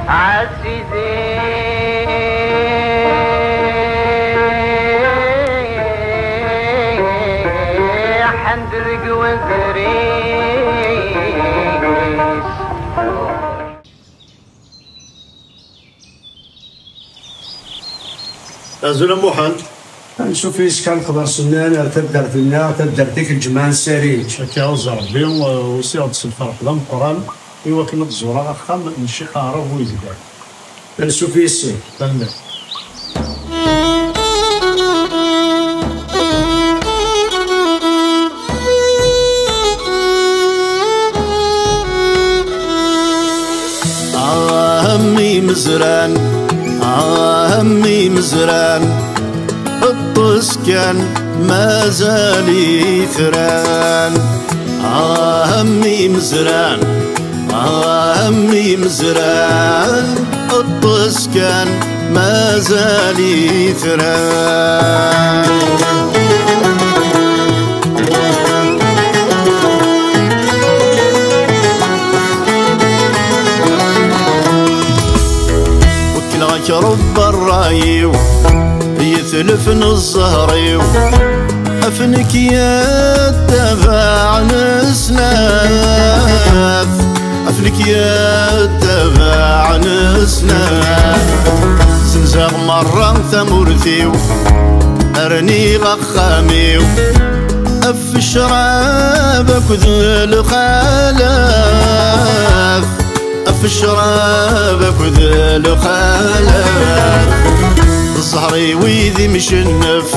عزيزي حندرق وزريش. أزول موحن نشوف ايش كان خبر سنان تبدر في النار تبدر ديك الجمال السريج شكا وزر ربي وسيعد الفرح لا القران ايوا كنا الزوره خام من شي قاره ويزيد نشوف السي تمام. همي مزران همي مزران الطس كان ما زال يثران همي مزران همي مزران الطس كان ما زال يثران. وكلك رب الرايو يثلفن الزهريو أفنك يا تبع نسناف أفنك يا تبع نسناف زنزاغ مرة ثمرثيو أرني غخاميو أف الشراب كذ الخلاف أف الشراب كذ الخلاف الزهري ويذي مشنف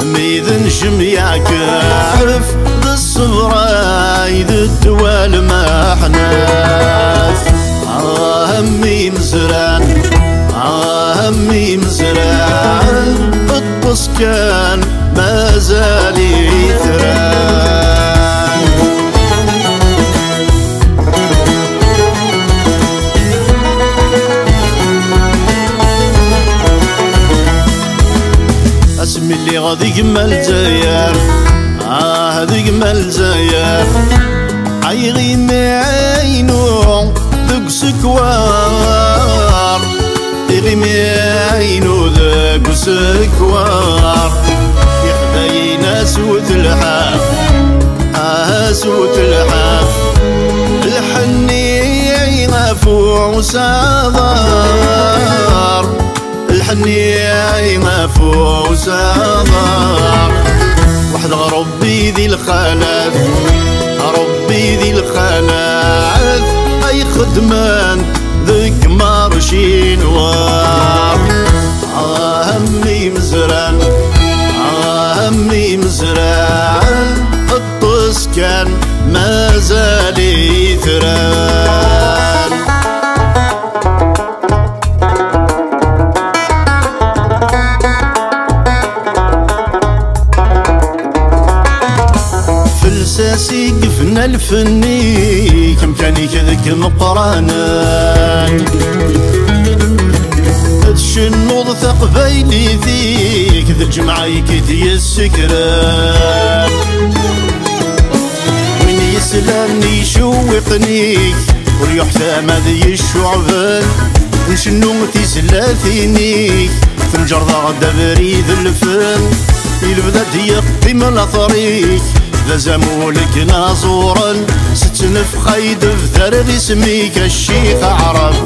ميذن شميع كاف بالصبرا يذ الدوال ما حناف همي مزران همي مزران الطس كان ما زال يثران. اسمي اللي غادي يجمل زيار هذي جمل زيار عيغي معينو ذوق سكوار يغي معينو ذوق سكوار يحدينا سوت الحاف سوت الحاف الحني غفو صدار الحني غفو صدار واحد ربي ذي الخلاف ربي ذي الخلاف اي خدمان ذك مارشين وار همي مزران همي مزران الطس كان ما زال يثران. فلساسي قفنا الفني كم كان يكذك مقرانان الشنوض ثقبيلي ذيك ذي الجمعة يكدي السكران من يسلمني يشوقنيك وريح ثامذي الشعبان نشنو تيسلاثينيك في الجرضة غدا بريد الفن يلبدا يقدم الطريق لزمولك ناصورا ستنف خيد في ذرغ اسميك الشيخ عرب